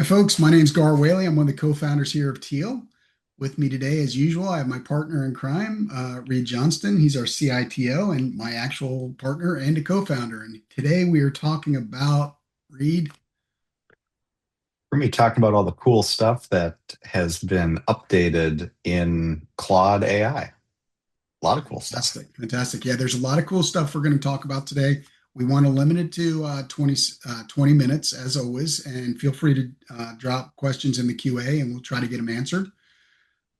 folks. My name's Whaley. I'm one of the co-founders here of Teal. With me today, as usual, I have my partner in crime, Reid Johnston. He's our CITO and my actual partner and a co-founder. And today we are talking about Reid. We're going to be talking about all the cool stuff that has been updated in Claude AI. A lot of cool stuff. Fantastic, fantastic. Yeah, there's a lot of cool stuff we're going to talk about today. We want to limit it to 20 minutes, as always, and feel free to drop questions in the QA, and we'll try to get them answered.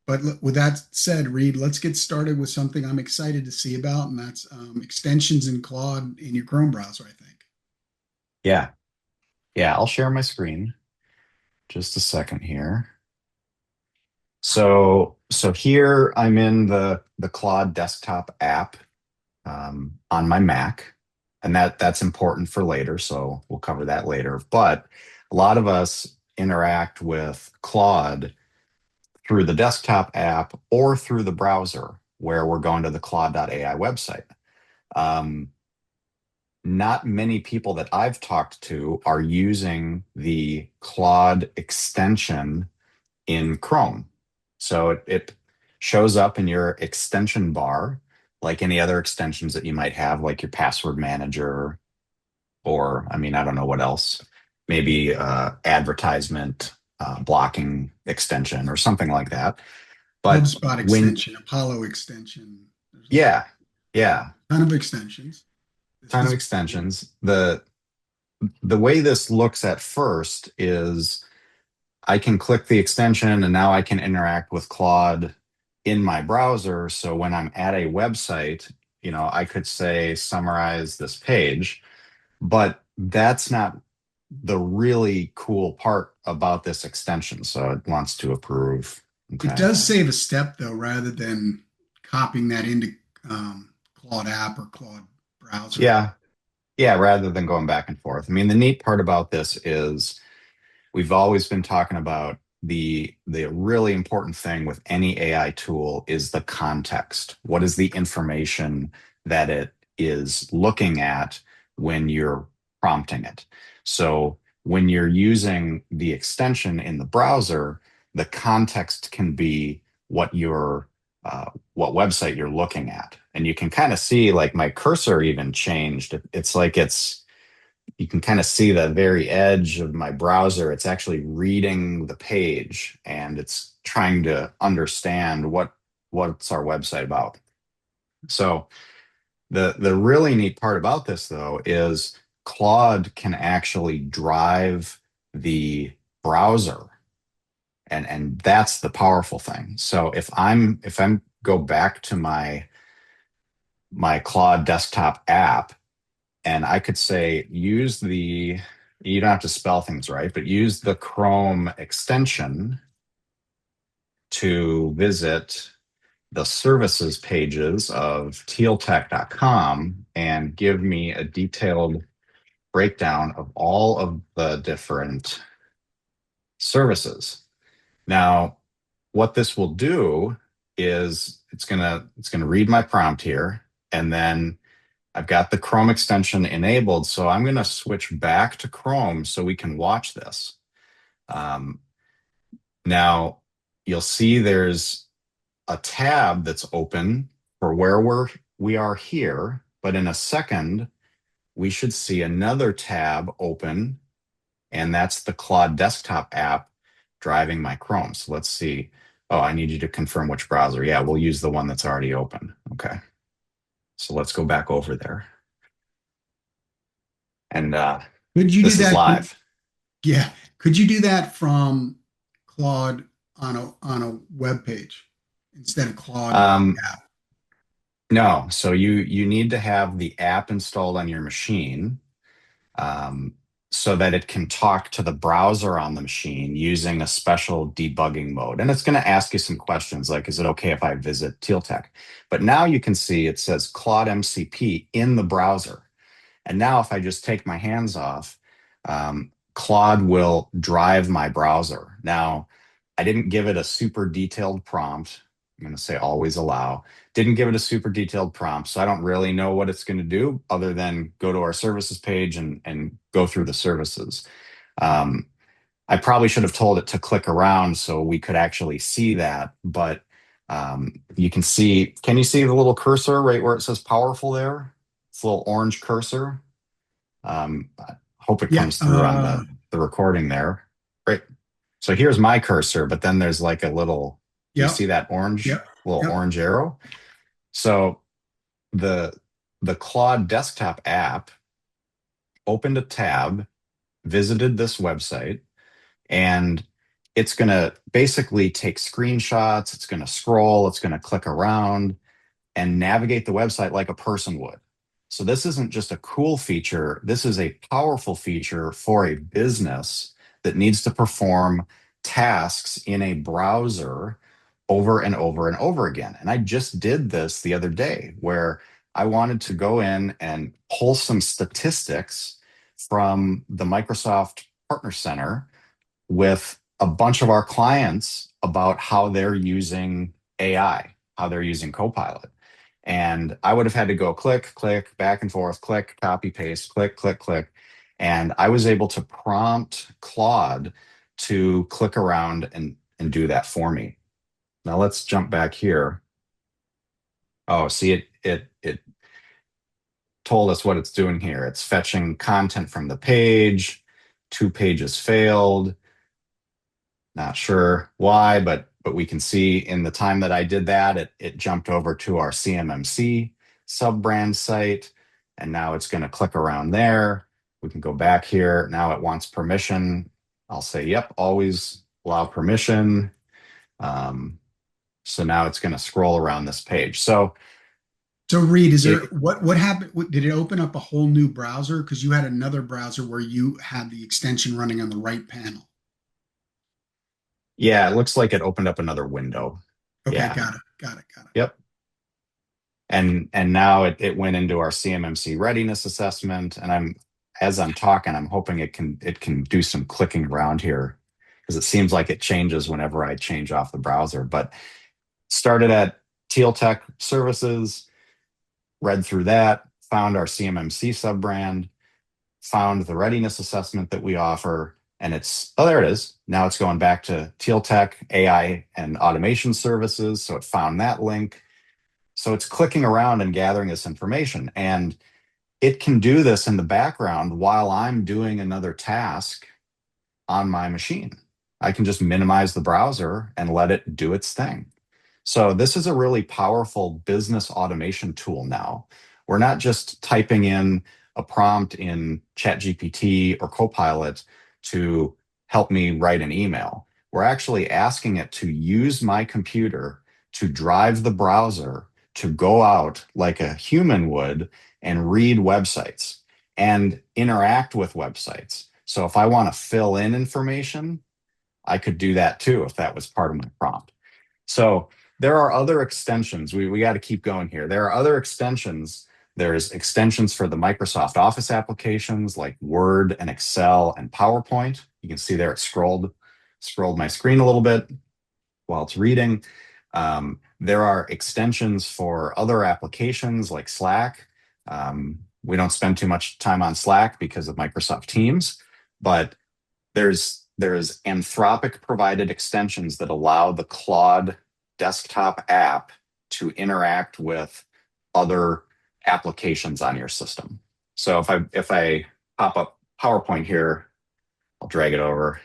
But with that said, Reid, let's get started with something I'm excited to see about, and that's extensions in Claude in your Chrome browser, I think. Yeah. Yeah, I'll share my screen. Just a second here. So here I'm in the Claude desktop app on my Mac, and that's important for later, so we'll cover that later. But a lot of us interact with Claude through the desktop app or through the browser, where we're going to the Claude.ai website. Um, Not many people that I've talked to are using the Claude extension in Chrome. So it shows up in your extension bar, like any other extensions that you might have, like your password manager, or I don't know what else, maybe advertisement blocking extension or something like that. But HubSpot when, extension, Apollo extension. There's yeah, yeah, a ton of extensions. This ton of is extensions. The way this looks at first is I can click the extension and now I can interact with Claude in my browser. So when I'm at a website, I could say summarize this page, but that's not the really cool part about this extension. So it wants to approve. It Okay. does save a step though, rather than copying that into Claude app or Claude browser. Yeah. Yeah. Rather than going back and forth. The neat part about this is we've always been talking about the really important thing with any AI tool is the context. What is the information that it is looking at when you're prompting it? So when you're using the extension in the browser, the context can be what website you're looking at, and you can kind of see like my cursor even changed. It's like you can kind of see the very edge of my browser. It's actually reading the page and it's trying to understand what's our website about. So the really neat part about this though is Claude can actually drive the browser, and that's the powerful thing. So if I'm go back to my Claude desktop app, and I could say you don't have to spell things right, but use the Chrome extension to visit the services pages of tealtech.com and give me a detailed breakdown of all of the different services. Now, what this will do is it's gonna read my prompt here, and then I've got the Chrome extension enabled, so I'm going to switch back to Chrome so we can watch this. Um, Now, you'll see there's a tab that's open for where we are here, but in a second, we should see another tab open, and that's the Claude desktop app driving my Chrome. So let's see. Oh, I need you to confirm which browser. Yeah, we'll use the one that's already open. Okay. So let's go back over there. And Could you do this is that? live. Yeah. Could you do that from Claude on a web page instead of Claude in Um, the app? no, so you need to have the app installed on your machine, um, so that it can talk to the browser on the machine using a special debugging mode. And it's going to ask you some questions like, is it okay if I visit TealTech? But now you can see it says Claude MCP in the browser. And now if I just take my hands off, Claude will drive my browser. Now, I didn't give it a super detailed prompt. I'm going to say always allow. Didn't give it a super detailed prompt, so I don't really know what it's going to do other than go to our services page and go through the services. Um, I probably should have told it to click around so we could actually see that, but you can you see the little cursor right where it says powerful there? It's a little orange cursor. I hope it Yeah. comes through on the recording there. Right. So here's my cursor, but then there's like a little, do you Yep. see that orange, Yep. little Yep. orange arrow? So the the Claude desktop app opened a tab, visited this website, and it's going to basically take screenshots, it's going to scroll, it's going to click around and navigate the website like a person would. So this isn't just a cool feature, this is a powerful feature for a business that needs to perform tasks in a browser over and over and over again. And I just did this the other day where I wanted to go in and pull some statistics from the Microsoft Partner Center with a bunch of our clients about how they're using AI, how they're using Copilot. And I would have had to go click, click, back and forth, click, copy, paste, click, click, click. And I was able to prompt Claude to click around and do that for me. Now let's jump back here. Oh, see it told us what it's doing here. It's fetching content from the page, 2 pages failed. Not sure why, but we can see in the time that I did that, it jumped over to our CMMC sub-brand site, and now it's going to click around there. We can go back here. Now it wants permission. I'll say, yep, always allow permission. So now it's going to scroll around this page. So So Reid, is there it, what happened? Did it open up a whole new browser? Because you had another browser where you had the extension running on the right panel. yeah, it looks like it opened up another window. Okay, Yeah. got it, got it, got it. Yep. And now it went into our CMMC readiness assessment. And as I'm talking, I'm hoping it can do some clicking around here because it seems like it changes whenever I change off the browser. But started at Teal Tech Services, read through that, found our CMMC sub brand, found the readiness assessment that we offer, and there it is. Now it's going back to Teal Tech AI and automation services. So it found that link. So it's clicking around and gathering this information. And it can do this in the background while I'm doing another task on my machine. I can just minimize the browser and let it do its thing. So this is a really powerful business automation tool now. We're not just typing in a prompt in ChatGPT or Copilot to help me write an email. We're actually asking it to use my computer to drive the browser to go out like a human would and read websites and interact with websites. So if I want to fill in information, I could do that too if that was part of my prompt. So there are other extensions. We got to keep going here. There are other extensions. There's extensions for the Microsoft Office applications like Word and Excel and PowerPoint. You can see there it scrolled my screen a little bit while it's reading. There are extensions for other applications like Slack. We don't spend too much time on Slack because of Microsoft Teams, but there's Anthropic provided extensions that allow the Claude desktop app to interact with other applications on your system. So if I pop up PowerPoint here, I'll drag it over.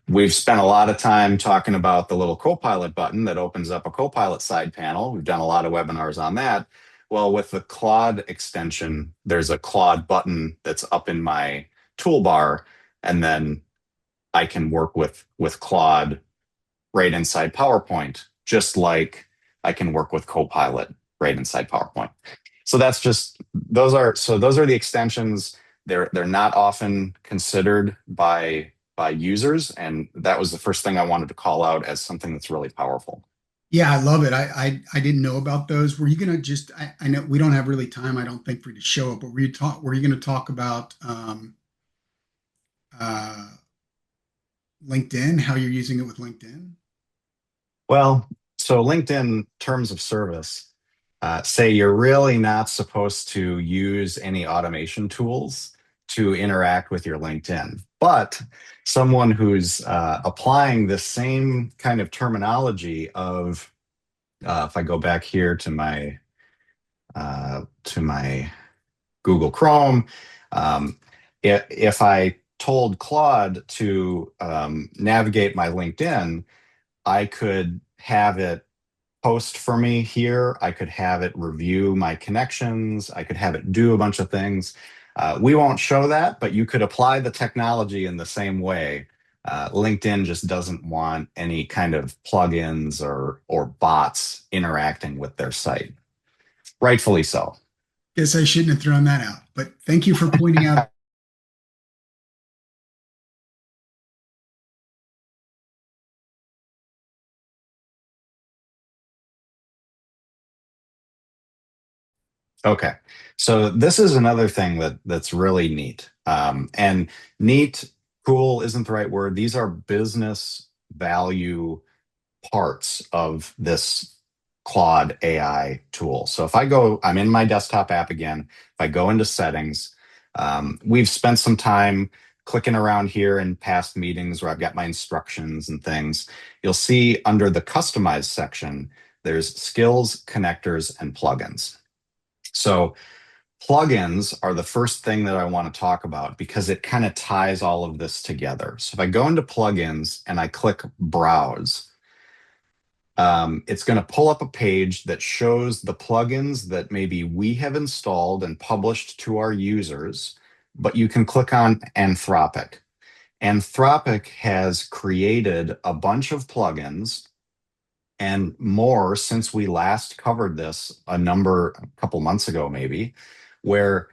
We've spent a lot of time talking about the little Copilot button that opens up a Copilot side panel. We've done a lot of webinars on that. Well, with the Claude extension, there's a Claude button that's up in my toolbar, and then I can work with Claude right inside PowerPoint, just like I can work with Copilot right inside PowerPoint. So those are the extensions. They're not often considered by users, and that was the first thing I wanted to call out as something that's really powerful. Yeah, I love it. I didn't know about those. Were you gonna just? I know we don't have really time. I don't think for you to show it, but were you gonna talk about uh, LinkedIn? How you're using it with LinkedIn? Well, so LinkedIn terms of service say you're really not supposed to use any automation tools to interact with your LinkedIn. But someone who's applying the same kind of terminology of, if I go back here to my Google Chrome, if I told Claude to navigate my LinkedIn, I could have it post for me here. I could have it review my connections. I could have it do a bunch of things. We won't show that, but you could apply the technology in the same way. LinkedIn just doesn't want any kind of plugins or bots interacting with their site. Rightfully so. Guess I shouldn't have thrown that out, but thank you for pointing out. Okay. So this is another thing that's really neat. And neat, cool isn't the right word. These are business value parts of this Claude AI tool. So if I go, I'm in my desktop app again. If I go into settings, we've spent some time clicking around here in past meetings where I've got my instructions and things. You'll see under the customize section, there's skills, connectors, and plugins. So plugins are the first thing that I want to talk about because it kind of ties all of this together. So if I go into plugins and I click browse, it's going to pull up a page that shows the plugins that maybe we have installed and published to our users, but you can click on Anthropic. Anthropic has created a bunch of plugins and more since we last covered this a couple months ago, maybe, where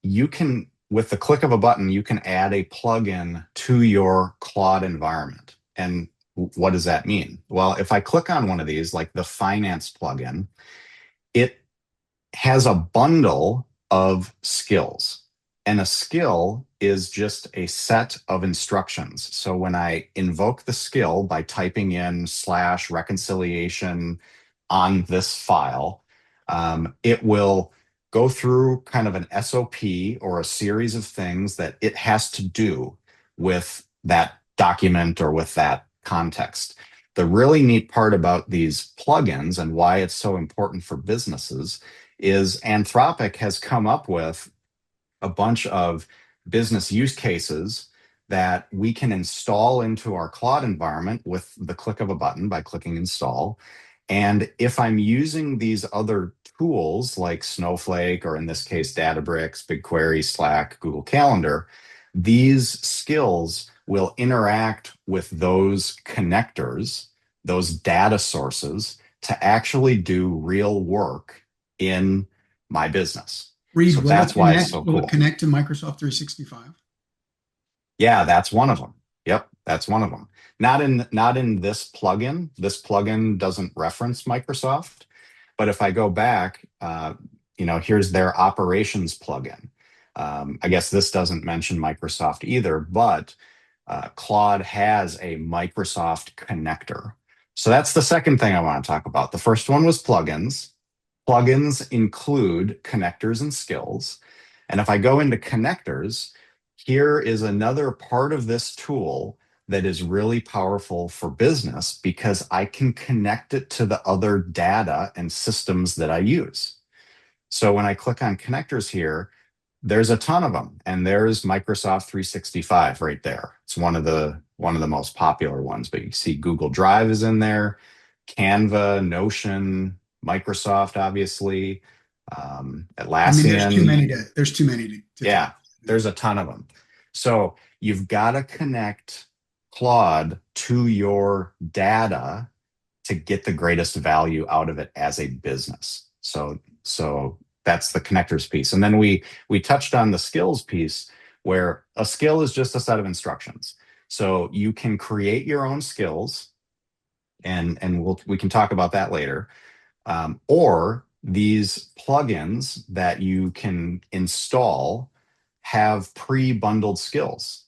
you can, with the click of a button, you can add a plugin to your Claude environment. And what does that mean? Well, if I click on one of these, like the finance plugin, it has a bundle of skills. And a skill is just a set of instructions. So when I invoke the skill by typing in / reconciliation on this file, it will go through kind of an SOP or a series of things that it has to do with that document or with that context. The really neat part about these plugins and why it's so important for businesses is Anthropic has come up with a bunch of business use cases that we can install into our Claude environment with the click of a button by clicking install. And if I'm using these other tools like Snowflake, or in this case, Databricks, BigQuery, Slack, Google Calendar, these skills will interact with those connectors, those data sources, to actually do real work in my business. Reid, So that's why it's so will it cool. connect to Microsoft 365? Yeah, that's one of them. Yep, that's one of them. Not in this plugin. This plugin doesn't reference Microsoft. But if I go back, here's their operations plugin. I guess this doesn't mention Microsoft either, but Claude has a Microsoft connector. So that's the second thing I want to talk about. The first one was plugins. Plugins include connectors and skills. And if I go into connectors, here is another part of this tool that is really powerful for business because I can connect it to the other data and systems that I use. So when I click on connectors here, there's a ton of them, and there's Microsoft 365 right there. It's one of the most popular ones, but you see Google Drive is in there, Canva, Notion, Microsoft, obviously, I mean, Atlassian. there's too many to Yeah, talk. there's a ton of them. So you've got to connect Claude to your data to get the greatest value out of it as a business. So that's the connectors piece. And then we touched on the skills piece, where a skill is just a set of instructions. So you can create your own skills, and we can talk about that later. Or these plugins that you can install have pre-bundled skills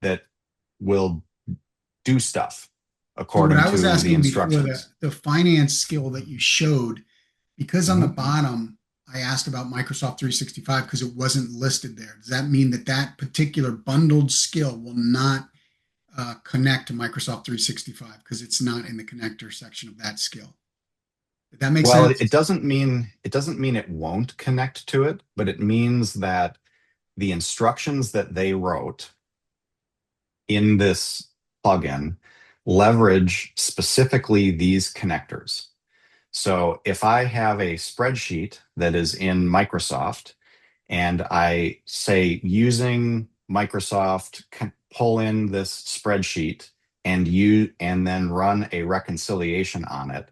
that will do stuff So what according I was to the asking before, instructions. the finance skill that you showed, because on the Mhm. bottom I asked about Microsoft 365 because it wasn't listed there. Does that mean that that particular bundled skill will not connect to Microsoft 365 because it's not in the connector section of that skill? Did that make Well, it sense? doesn't mean it won't connect to it, but it means that the instructions that they wrote in this plugin leverage specifically these connectors. So if I have a spreadsheet that is in Microsoft and I say using Microsoft, pull in this spreadsheet and then run a reconciliation on it,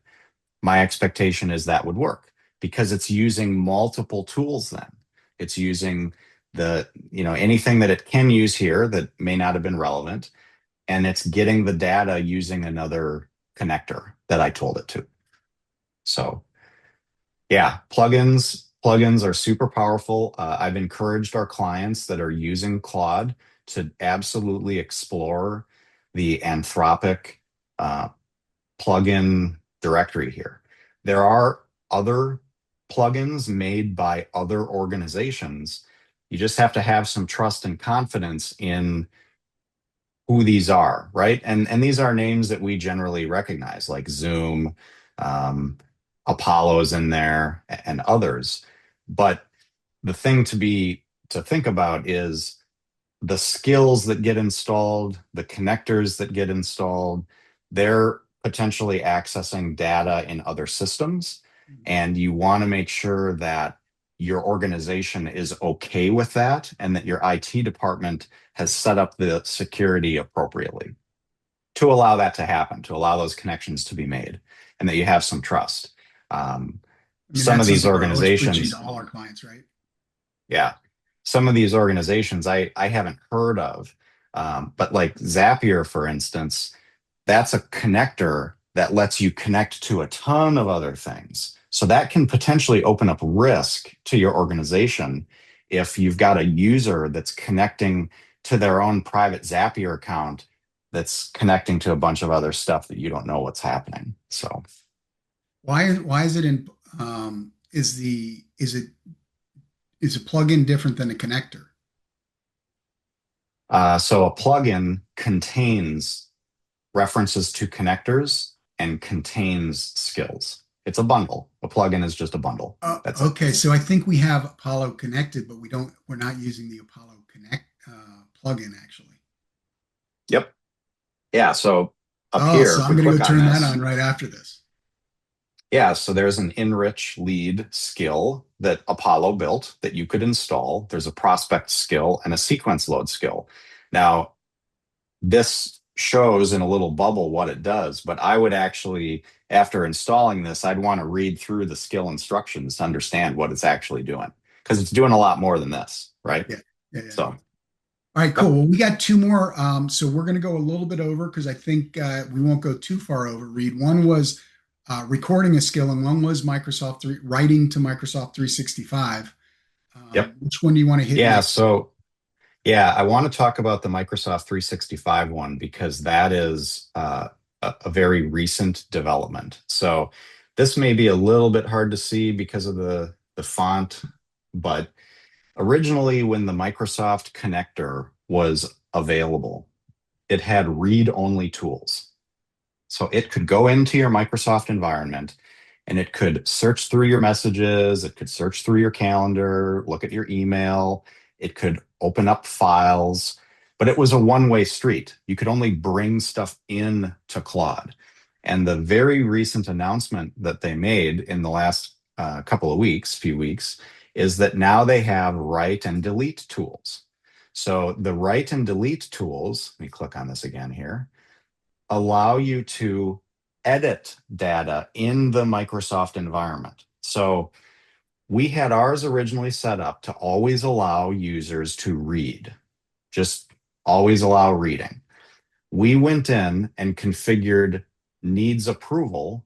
my expectation is that would work because it's using multiple tools then. It's using anything that it can use here that may not have been relevant, and it's getting the data using another connector that I told it to. So yeah, plugins are super powerful. I've encouraged our clients that are using Claude to absolutely explore the Anthropic uh, plugin directory here. There are other plugins made by other organizations. You just have to have some trust and confidence in who these are, right? And these are names that we generally recognize, like Zoom, um, Apollo's in there, and others. But the thing to think about is the skills that get installed, the connectors that get installed, they're potentially accessing data in other systems. And you want to make sure that your organization is okay with that and that your IT department has set up the security appropriately to allow that to happen, to allow those connections to be made, and that you have some trust. Um, I mean, some that's of these something we're always preaching to organizations, all our clients, right? yeah. Some of these organizations I haven't heard of. But like Zapier, for instance, that's a connector that lets you connect to a ton of other things. So that can potentially open up risk to your organization if you've got a user that's connecting to their own private Zapier account that's connecting to a bunch of other stuff that you don't know what's happening. So Why is it in is a plugin different than a connector? so a plugin contains references to connectors and contains skills. It's a bundle. A plugin is just a bundle. That's it. Okay, so I think we have Apollo connected, but we're not using the Apollo Connect plugin actually. Yep. Yeah. So up Oh, here, so if I'm we going to click go on turn that on this, right after this. yeah, so there's an enrich lead skill that Apollo built that you could install. There's a prospect skill and a sequence load skill. Now, this shows in a little bubble what it does, but I would actually, after installing this, I'd want to read through the skill instructions to understand what it's actually doing because it's doing a lot more than this, right? Yeah, yeah. So, All right, cool. yep. Well, we got two more. So we're going to go a little bit over because I think we won't go too far over. Reid. One was recording a skill, and one was writing to Microsoft 365. Yep. Which one do you want to hit Yeah. next? So, yeah, I want to talk about the Microsoft 365 one because that is a very recent development. So this may be a little bit hard to see because of the font, but originally when the Microsoft connector was available, it had read-only tools. So it could go into your Microsoft environment and it could search through your messages, it could search through your calendar, look at your email, it could open up files, but it was a one-way street. You could only bring stuff in to Claude. And the very recent announcement that they made in the last few weeks, is that now they have write and delete tools. So the write and delete tools, let me click on this again here, allow you to edit data in the Microsoft environment. So we had ours originally set up to always allow users to read, just always allow reading. We went in and configured needs approval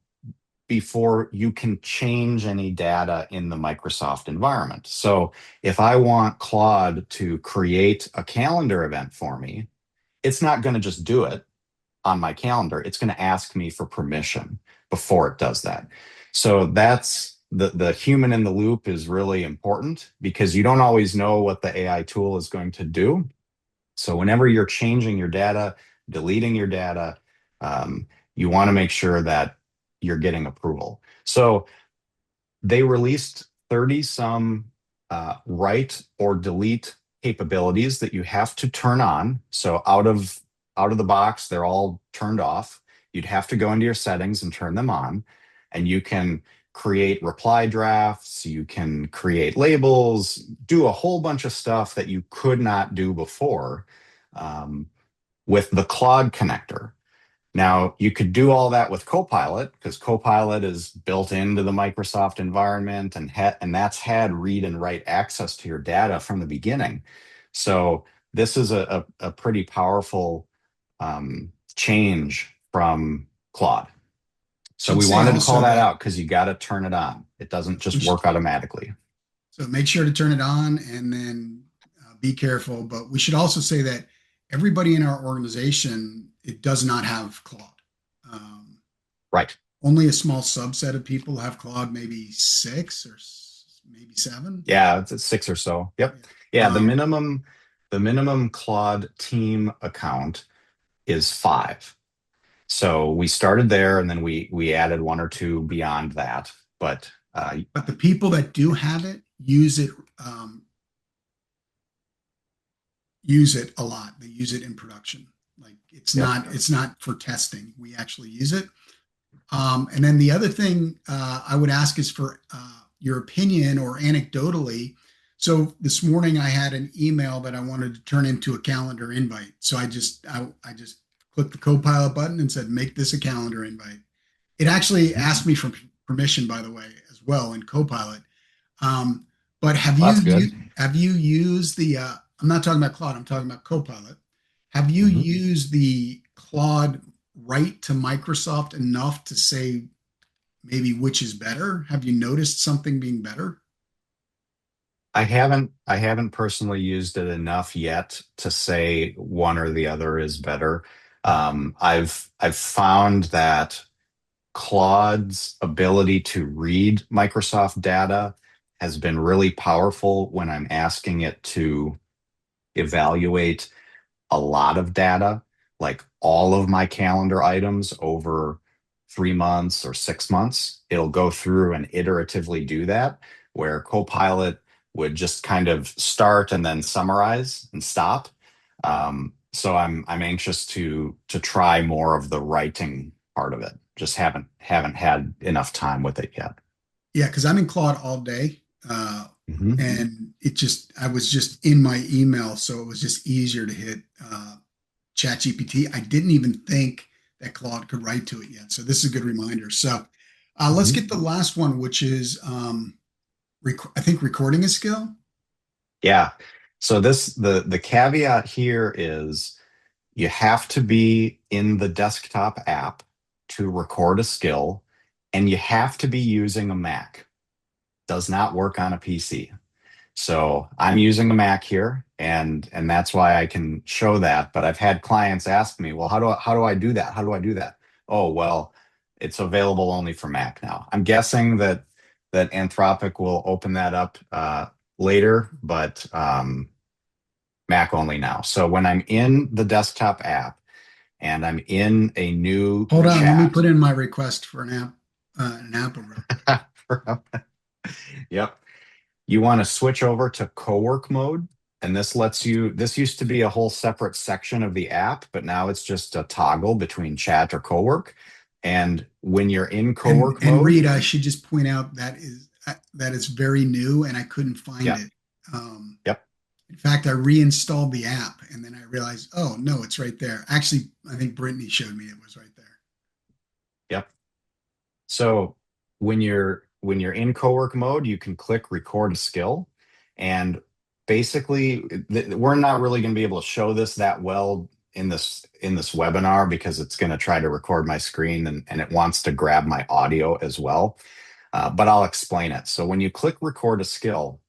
before you can change any data in the Microsoft environment. So if I want Claude to create a calendar event for me, it's not going to just do it on my calendar. It's going to ask me for permission before it does that. So the human in the loop is really important because you don't always know what the AI tool is going to do. So whenever you're changing your data, deleting your data, you want to make sure that you're getting approval. So they released 30 some write or delete capabilities that you have to turn on. So out of the box, they're all turned off. You'd have to go into your settings and turn them on. And you can create reply drafts, you can create labels, do a whole bunch of stuff that you could not do before um, with the Claude connector. Now, you could do all that with Copilot because Copilot is built into the Microsoft environment and that's had read and write access to your data from the beginning. So this is a pretty powerful change from Claude. So Should we say wanted to call also that that out because you got to turn it on. It doesn't we just should, work automatically. so make sure to turn it on and then be careful. But we should also say that everybody in our organization, it does not have Claude. Um, Right. Only a small subset of people have Claude, maybe six or maybe seven. Yeah, it's 6 or so. Yep. Yeah. Yeah, the minimum Claude team account is 5. So we started there and then we added one or two beyond that. But But the people that do have it um, use it a lot. They use it in production. Like yep. it's not for testing. We actually use it. And then the other thing I would ask is for your opinion or anecdotally. So this morning I had an email that I wanted to turn into a calendar invite. So I just clicked the Copilot button and said, make this a calendar invite. It actually asked me for permission, by the way, as well in Copilot. Um, but Well, that's good. have you used the? I'm not talking about Claude. I'm talking about Copilot. Have you Mhm. used the Claude write to Microsoft enough to say maybe which is better? Have you noticed something being better? I haven't personally used it enough yet to say one or the other is better. I've found that Claude's ability to read Microsoft data has been really powerful when I'm asking it to evaluate a lot of data, like all of my calendar items over 3 months or 6 months. It'll go through and iteratively do that, where Copilot would just kind of start and then summarize and stop. So I'm anxious to try more of the writing part of it. Just haven't had enough time with it yet. Yeah, because I'm in Claude all day. Mhm. And I was just in my email, so it was just easier to hit Chat GPT. I didn't even think that Claude could write to it yet. So this is a good reminder. So let's Mhm. get the last one, which is I think recording a skill. Yeah. So the caveat here is you have to be in the desktop app to record a skill, and you have to be using a Mac. Does not work on a PC. So I'm using a Mac here, and that's why I can show that. But I've had clients ask me, well, how do I do that? How do I do that? Oh, well, it's available only for Mac now. I'm guessing that Anthropic will open that up later, but Mac only now. So when I'm in the desktop app and I'm in a new Hold on, let me chat. put in my request for an Apple real quick. Yep. You want to switch over to co-work mode. And this used to be a whole separate section of the app, but now it's just a toggle between chat or co-work. And when you're in co-work And mode, Reid, I should just point out that is very new, and I couldn't find yep, it. Um, yep, in fact, I reinstalled the app, and then I realized, oh no, it's right there. Actually, I think Brittany showed me it was right there. yep. So when you're in co-work mode, you can click record a skill. And basically, we're not really going to be able to show this that well in this webinar because it's going to try to record my screen and it wants to grab my audio as well. But I'll explain it. So when you click record a skill,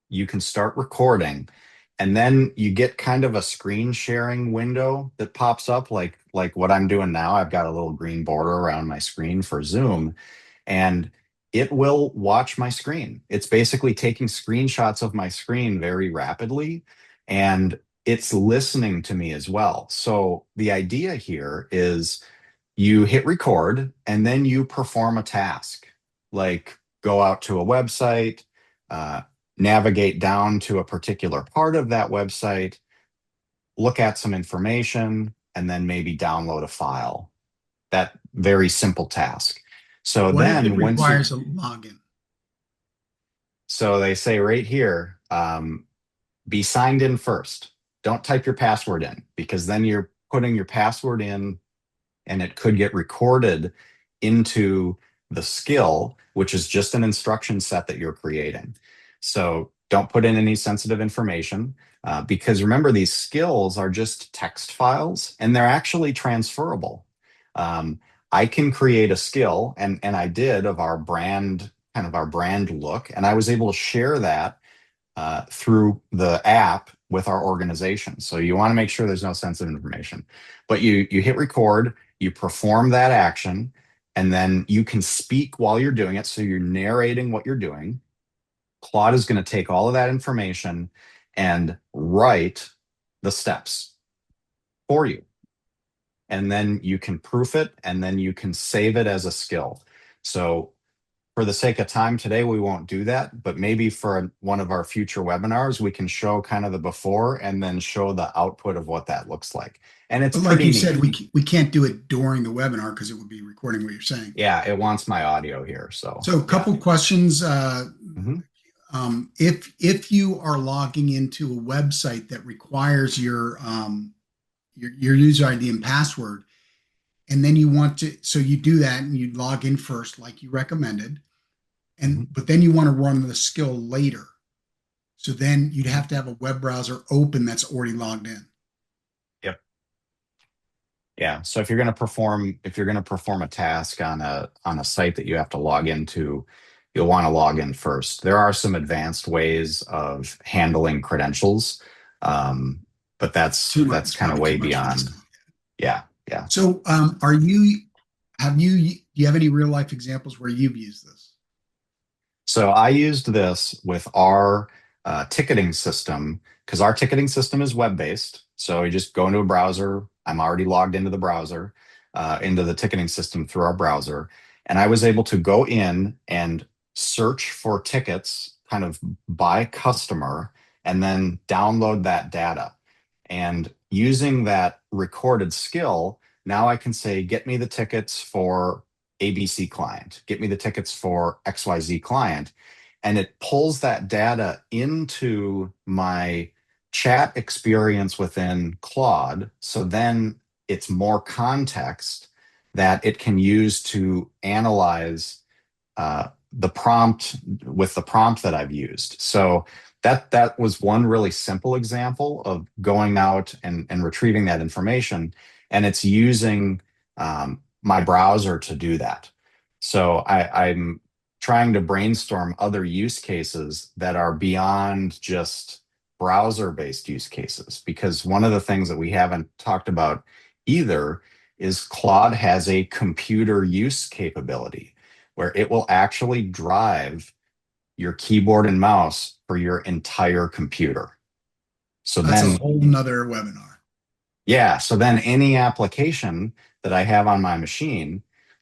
you can start recording, and then you get kind of a screen sharing window that pops up like what I'm doing now. I've got a little green border around my screen for Zoom, and it will watch my screen. It's basically taking screenshots of my screen very rapidly, and it's listening to me as well. So the idea here is you hit record and then you perform a task, like go out to a website, uh, navigate down to a particular part of that website, look at some information, and then maybe download a file. That very simple task. So What if it then once you, requires a login? so they say right here, be signed in first. Don't type your password in, because then you're putting your password in and it could get recorded into the skill, which is just an instruction set that you're creating. So don't put in any sensitive information, because remember, these skills are just text files and they're actually transferable. Um, I can create a skill, and I did, of our brand, kind of our brand look, and I was able to share that through the app with our organization. So you want to make sure there's no sensitive information. But you hit record, you perform that action, and then you can speak while you're doing it. So you're narrating what you're doing. Claude is going to take all of that information and write the steps for you. And then you can proof it, and then you can save it as a skill. So for the sake of time today, we won't do that, but maybe for one of our future webinars, we can show kind of the before and then show the output of what that looks like. And it's But like pretty you said, neat. we can't do it during the webinar because it would be recording what you're saying. Yeah, it wants my audio here. So So a yeah. couple questions. Mhm. If you are logging into a website that requires your user ID and password, and then you want to, so you do that and you log in first, like you recommended, Mhm. but then you want to run the skill later. So then you'd have to have a web browser open that's already logged in. Yep. Yeah. So if you're going to perform a task on a site that you have to log into, you'll want to log in first. There are some advanced ways of handling credentials, um, but Too much, that's it's kind of probably too way much for this beyond. call. Yeah. Yeah. So, do you have any real life examples where you've used this? So I used this with our ticketing system, because our ticketing system is web based. So you just go into a browser. I'm already logged into the browser, into the ticketing system through our browser. And I was able to go in and search for tickets kind of by customer and then download that data. And using that recorded skill, now I can say, get me the tickets for ABC client, get me the tickets for XYZ client. And it pulls that data into my chat experience within Claude. So then it's more context that it can use to analyze the prompt with the prompt that I've used. So that was one really simple example of going out and retrieving that information, and it's using my browser to do that. So I'm trying to brainstorm other use cases that are beyond just browser-based use cases, because one of the things that we haven't talked about either is Claude has a computer use capability where it will actually drive your keyboard and mouse for your entire computer. So That's a then, whole nother webinar. yeah, so then any application that I have on my machine,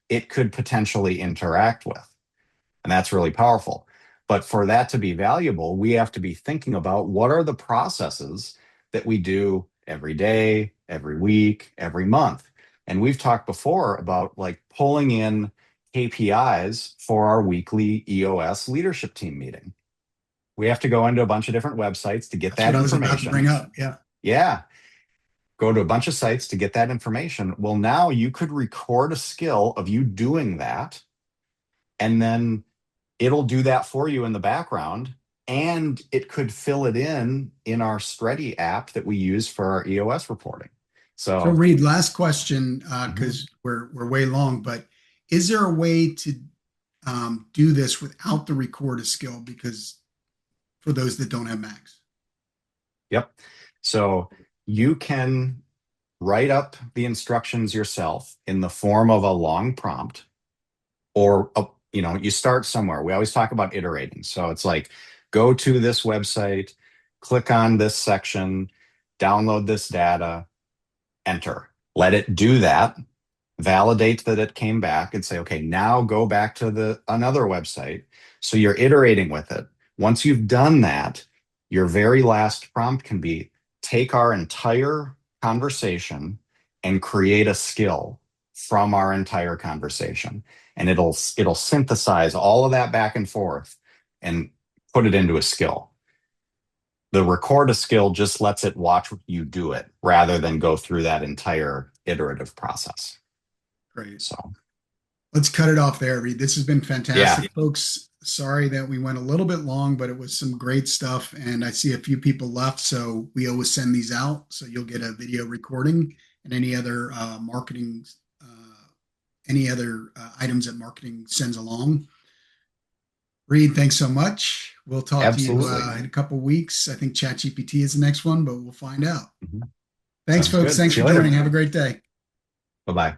it could potentially interact with. And that's really powerful. But for that to be valuable, we have to be thinking about what are the processes that we do every day, every week, every month. And we've talked before about like pulling in KPIs for our weekly EOS leadership team meeting. We have to go into a bunch of different websites to get That's what that I was about to bring information. up. Yeah. Yeah, go to a bunch of sites to get that information. Well, now you could record a skill of you doing that, and then it'll do that for you in the background, and it could fill it in our Spready app that we use for our EOS reporting. So, So Reid, last question, mhm. because we're way long, but is there a way to do this without the record a skill? Because for those that don't have Macs. Yep. So you can write up the instructions yourself in the form of a long prompt, or you start somewhere. We always talk about iterating. So it's like, go to this website, click on this section, download this data, enter. Let it do that, validate that it came back, and say, okay, now go back to the another website. So you're iterating with it. Once you've done that, your very last prompt can be, take our entire conversation and create a skill from our entire conversation. And it'll synthesize all of that back and forth and put it into a skill. The record a skill just lets it watch you do it rather than go through that entire iterative process. Great. So, Let's cut it off there, Reid. This has been yeah, fantastic, folks. Sorry that we went a little bit long, but it was some great stuff. And I see a few people left, so we always send these out. So you'll get a video recording and any other marketing, any other items that marketing sends along. Reid, thanks so much. We'll talk to you absolutely. in a couple weeks. I think ChatGPT is the next one, but we'll find out. Mhm. Thanks, Sounds folks. good. Thanks See for you joining. later. Have a great day. Bye bye.